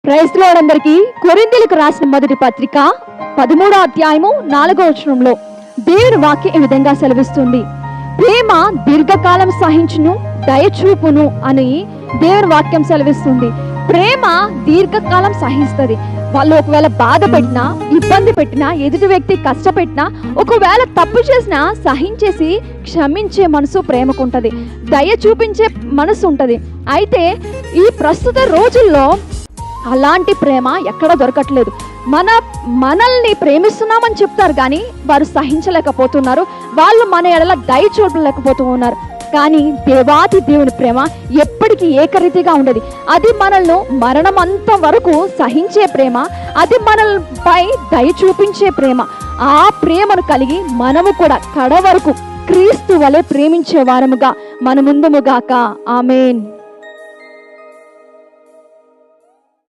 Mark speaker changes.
Speaker 1: Praise lord అందరికీ. కొరింథీయులకు రాసిన మొదటి పత్రిక 13వ అధ్యాయము 4వ వచనంలో దేవుని వాక్యం ఈ విధంగా సెలవిస్తుంది. ప్రేమ దీర్ఘకాలం సహించును, దయచూపును అని దేవుని వాక్యం సెలవిస్తుంది. ప్రేమ దీర్ఘకాలం సహిస్తుంది. వాళ్ళు ఒకవేళ బాధ పెట్టినా, ఇబ్బంది పెట్టినా, ఎదుటి వ్యక్తి కష్టపెట్టినా, ఒకవేళ తప్పు చేసినా సహించేసి క్షమించే మనసు ప్రేమకుంటది, దయ చూపించే మనసు ఉంటది. అయితే ఈ ప్రస్తుత రోజుల్లో అలాంటి ప్రేమ ఎక్కడ దొరకట్లేదు. మనల్ని ప్రేమిస్తున్నామని చెప్తారు కానీ వారు సహించలేకపోతున్నారు, వాళ్ళు మన ఎడల దయ చూపలేకపోతూ ఉన్నారు. కానీ దేవాతి దేవుని ప్రేమ ఎప్పటికీ ఏకరీతిగా ఉండదు. అది మనల్ని మరణమంతం వరకు సహించే ప్రేమ, అది మనపై దయ చూపించే ప్రేమ. ఆ ప్రేమను కలిగి మనము కూడా కడ వరకు క్రీస్తు వలె ప్రేమించే వారముగా మన ముందుముగాక. ఆమేన్.